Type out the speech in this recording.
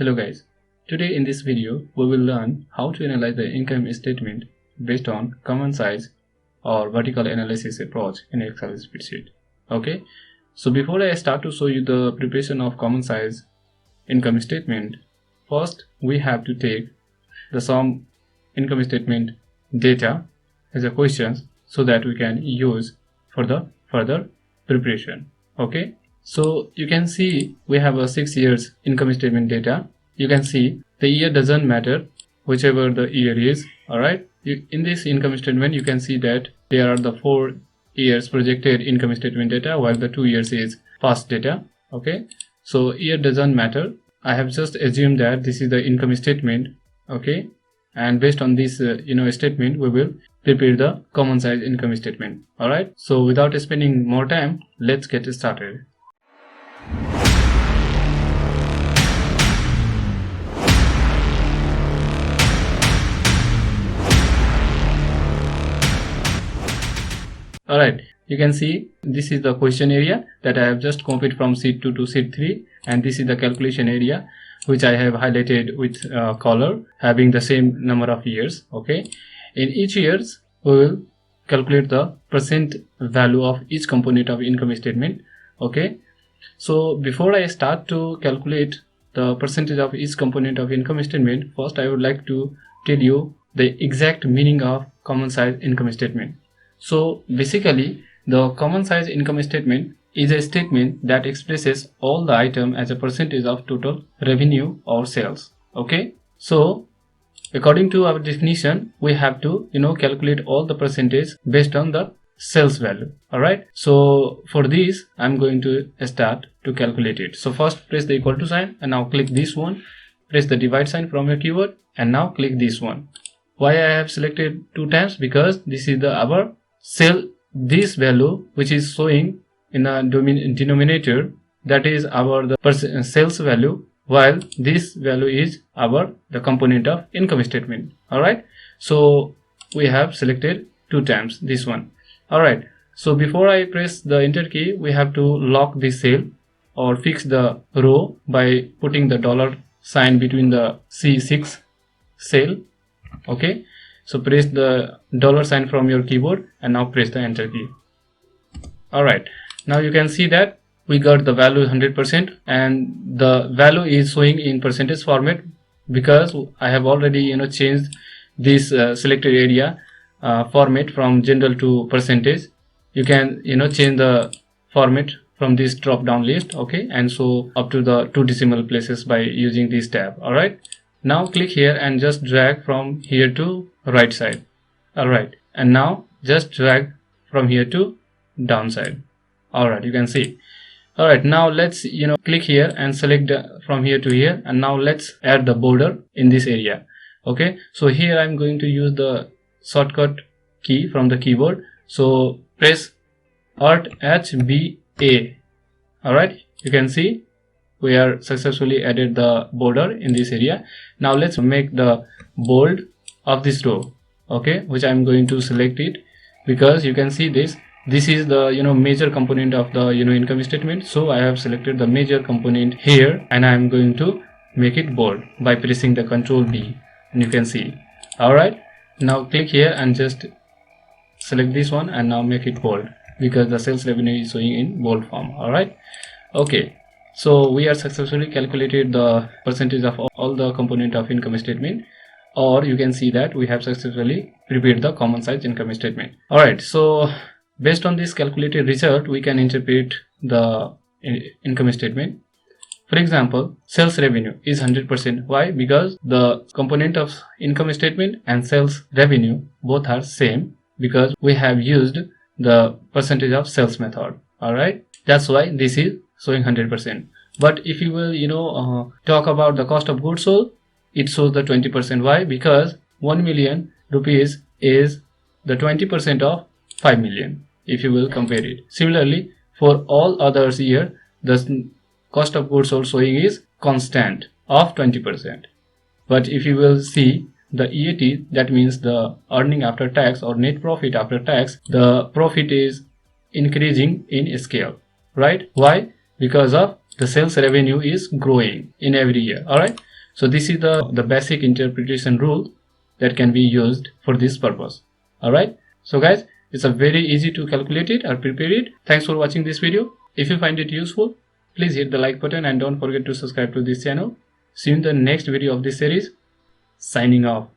Hello guys, today in this video we will learn how to analyze the income statement based on common size or vertical analysis approach in Excel spreadsheet. Okay, so before I start to show you the preparation of common size income statement, first we have to take the sum income statement data as a question so that we can use for the further preparation. Okay, so you can see we have a 6 years income statement data. You can see the year doesn't matter, whichever the year is. Alright, in this income statement you can see that there are the 4 years projected income statement data while the 2 years is past data. Okay, so year doesn't matter. I have just assumed that this is the income statement. Okay, and based on this statement we will prepare the common size income statement. Alright, so without spending more time, let's get started. Alright, you can see this is the question area that I have just copied from sheet 2 to sheet 3, and this is the calculation area which I have highlighted with color having the same number of years. Okay, in each years we will calculate the percent value of each component of income statement. Okay, so before I start to calculate the percentage of each component of income statement, first I would like to tell you the exact meaning of common size income statement. So basically the common size income statement is a statement that expresses all the item as a percentage of total revenue or sales. Okay, so according to our definition we have to calculate all the percentage based on the sales value. Alright, so for this I'm going to start to calculate it. So first press the equal to sign and now click this one, press the divide sign from your keyboard and now click this one. Why I have selected 2 times? Because this is our sale, this value which is showing in the denominator, that is our the sales value, while this value is the component of income statement. Alright, so we have selected 2 times this one. Alright, so before I press the enter key, we have to lock this cell or fix the row by putting the dollar sign between the C6 cell. Okay, so press the dollar sign from your keyboard and now press the enter key. Alright, now you can see that we got the value 100% and the value is showing in percentage format because I have already changed this selected area format from general to percentage. You can change the format from this drop down list. Okay, and so up to the 2 decimal places by using this tab. Alright, now click here and just drag from here to right side. Alright, and now just drag from here to downside. Alright, you can see. Alright, now let's click here and select from here to here, and now let's add the border in this area. Okay, so here I'm going to use the shortcut key from the keyboard, so press Alt H B A. Alright, you can see we are successfully added the border in this area. Now let's make the bold of this row. Okay, which I'm going to select it because you can see this is the major component of the income statement. So I have selected the major component here and I'm going to make it bold by pressing the Ctrl B, and you can see. Alright, now click here and just select this one and now make it bold because the sales revenue is showing in bold form. Alright, okay, so we are successfully calculated the percentage of all the component of income statement, or you can see that we have successfully prepared the common size income statement. Alright, so based on this calculated result we can interpret the income statement. For example, sales revenue is 100%. Why? Because the component of income statement and sales revenue both are same because we have used the percentage of sales method. Alright, that's why this is showing 100%. But if you will talk about the cost of goods sold, it shows the 20%. Why? Because 1 million rupees is the 20% of 5 million if you will compare it. Similarly, for all others here the cost of goods sold showing is constant of 20%. But if you will see the EAT, that means the earning after tax or net profit after tax, the profit is increasing in scale. Right? Why? Because of the sales revenue is growing in every year. Alright, So this is the basic interpretation rule that can be used for this purpose. Alright, so guys, it's a very easy to calculate it or prepare it. Thanks for watching this video. If you find it useful, please hit the like button and don't forget to subscribe to this channel. See you in the next video of this series. Signing off.